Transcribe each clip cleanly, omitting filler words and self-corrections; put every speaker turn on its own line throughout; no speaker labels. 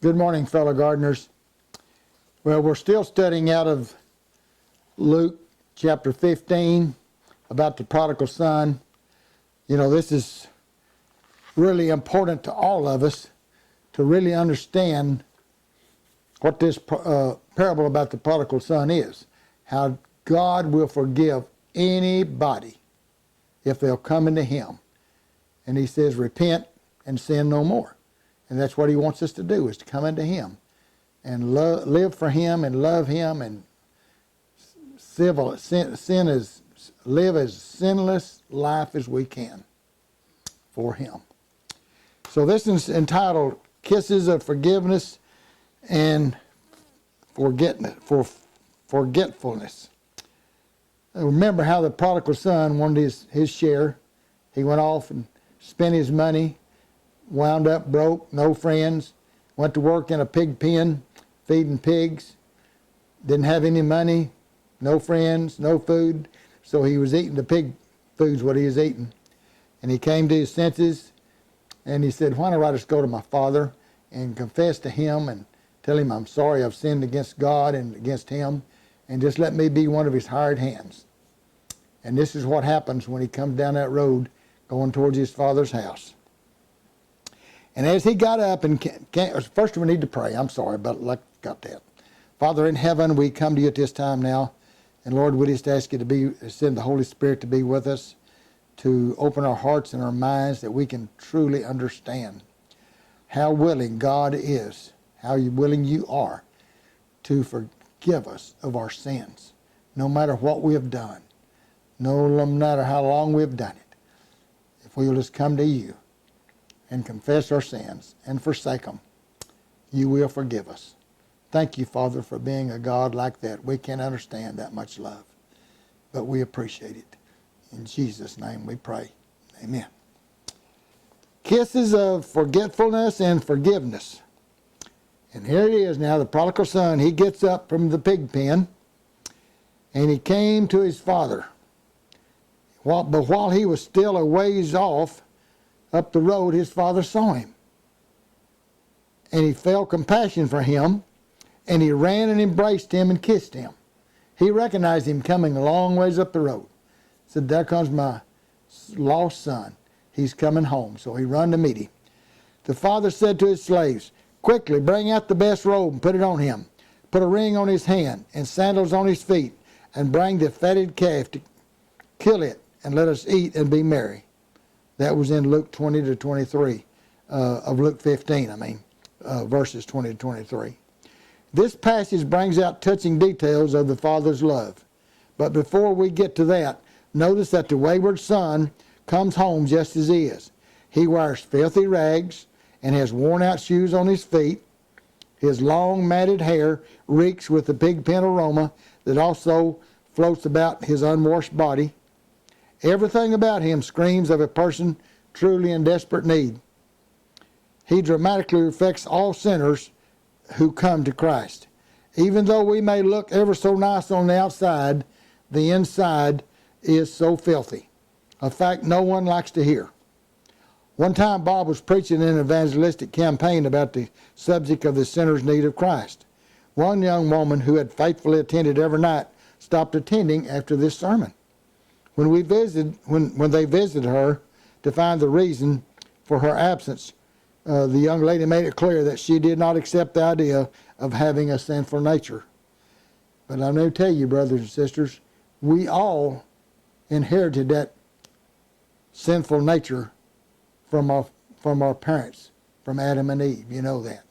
Good morning, fellow gardeners. Well, we're still studying out of Luke chapter 15 about the prodigal son. You know, this is really important to all of us to really understand what this parable about the prodigal son is. How God will forgive anybody if they'll come into Him. And He says, repent and sin no more. And that's what He wants us to do, is to come into Him and live for Him and love Him and live as sinless life as we can for Him. So this is entitled Kisses of Forgiveness and Forgetfulness. Remember how the prodigal son wanted his share. He went off and spent his money, wound up broke, no friends, went to work in a pig pen, feeding pigs, didn't have any money, no friends, no food, so he was eating the pig food's what he was eating. And he came to his senses, and he said, why don't I just go to my father and confess to him and tell him I'm sorry I've sinned against God and against him, and just let me be one of his hired hands. And this is what happens when he comes down that road going towards his father's house. And as he got up and first we need to pray. I'm sorry, but I got that. Father in heaven, we come to you at this time now. And Lord, we just ask you to send the Holy Spirit to be with us, to open our hearts and our minds that we can truly understand how willing God is, how willing you are to forgive us of our sins, no matter what we have done, no matter how long we've done it. If we will just come to you and confess our sins and forsake them, you will forgive us. Thank you, Father, for being a God like that. We can't understand that much love, but we appreciate it. In Jesus' name we pray. Amen. Kisses of forgetfulness and forgiveness. And here it is now, the prodigal son. He gets up from the pig pen, and he came to his father. But while he was still a ways off, up the road, his father saw him. And he felt compassion for him, and he ran and embraced him and kissed him. He recognized him coming a long ways up the road. Said, there comes my lost son. He's coming home. So he ran to meet him. The father said to his slaves, quickly bring out the best robe and put it on him. Put a ring on his hand and sandals on his feet, and bring the fatted calf to kill it, and let us eat and be merry. That was in Luke 20 to 23, of Luke 15, verses 20 to 23. This passage brings out touching details of the Father's love. But before we get to that, notice that the wayward son comes home just as he is. He wears filthy rags and has worn out shoes on his feet. His long matted hair reeks with the pig pen aroma that also floats about his unwashed body. Everything about him screams of a person truly in desperate need. He dramatically reflects all sinners who come to Christ. Even though we may look ever so nice on the outside, the inside is so filthy. A fact no one likes to hear. One time Bob was preaching in an evangelistic campaign about the subject of the sinner's need of Christ. One young woman who had faithfully attended every night stopped attending after this sermon. When they visited her to find the reason for her absence, the young lady made it clear that she did not accept the idea of having a sinful nature. But I'm going to tell you, brothers and sisters, we all inherited that sinful nature from our parents, from Adam and Eve. You know that.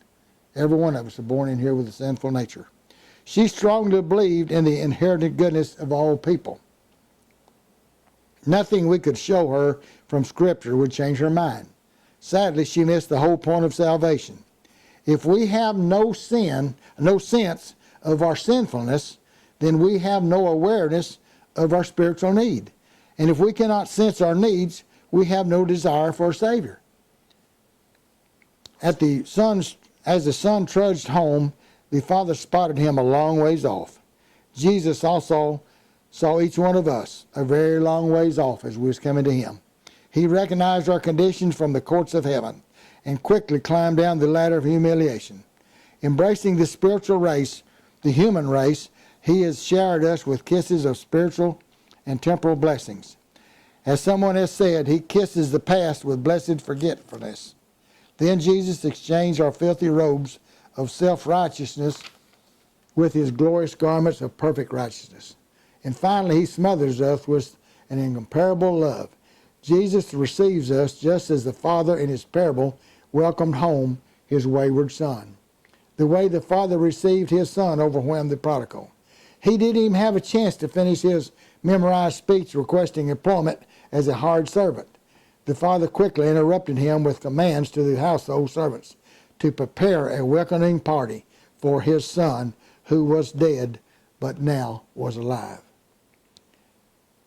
Every one of us are born in here with a sinful nature. She strongly believed in the inherited goodness of all people. Nothing we could show her from Scripture would change her mind. Sadly, she missed the whole point of salvation. If we have no sense of our sinfulness, then we have no awareness of our spiritual need. And if we cannot sense our needs, we have no desire for a Savior. As the son trudged home, the Father spotted him a long ways off. Jesus also saw each one of us a very long ways off as we was coming to him. He recognized our conditions from the courts of heaven and quickly climbed down the ladder of humiliation. Embracing the spiritual race, the human race, he has showered us with kisses of spiritual and temporal blessings. As someone has said, he kisses the past with blessed forgetfulness. Then Jesus exchanged our filthy robes of self-righteousness with his glorious garments of perfect righteousness. And finally, he smothers us with an incomparable love. Jesus receives us just as the Father in his parable welcomed home his wayward son. The way the Father received his son overwhelmed the prodigal. He didn't even have a chance to finish his memorized speech requesting employment as a hired servant. The Father quickly interrupted him with commands to the household servants to prepare a welcoming party for his son who was dead but now was alive.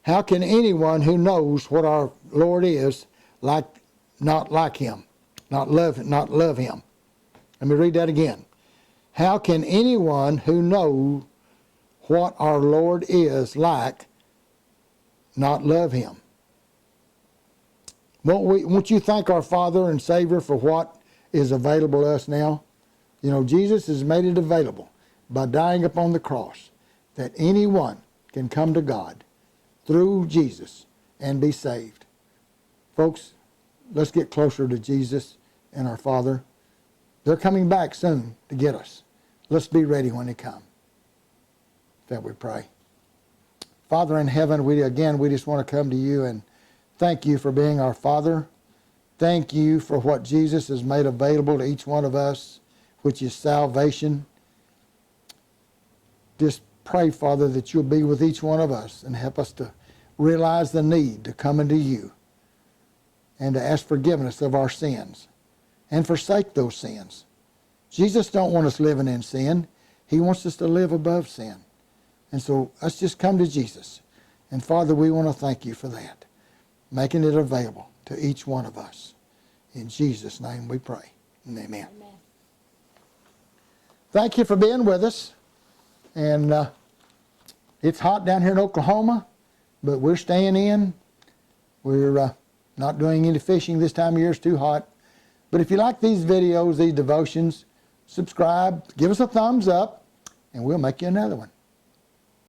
How can anyone who knows what our Lord is not like him, not love him? Let me read that again. How can anyone who knows what our Lord is like not love him? Won't you thank our Father and Savior for what is available to us now? You know, Jesus has made it available by dying upon the cross that anyone can come to God through Jesus and be saved. Folks, let's get closer to Jesus and our Father. They're coming back soon to get us. Let's be ready when they come. That we pray. Father in heaven, we just want to come to you and thank you for being our Father. Thank you for what Jesus has made available to each one of us, which is salvation. Just pray, Father, that you'll be with each one of us and help us to realize the need to come into you and to ask forgiveness of our sins and forsake those sins. Jesus don't want us living in sin. He wants us to live above sin. And so let's just come to Jesus. And Father, we want to thank you for that, making it available to each one of us. In Jesus' name we pray. And amen. Amen. Thank you for being with us. And it's hot down here in Oklahoma, but we're staying in. We're not doing any fishing this time of year. It's too hot. But if you like these videos, these devotions, subscribe, give us a thumbs up, and we'll make you another one.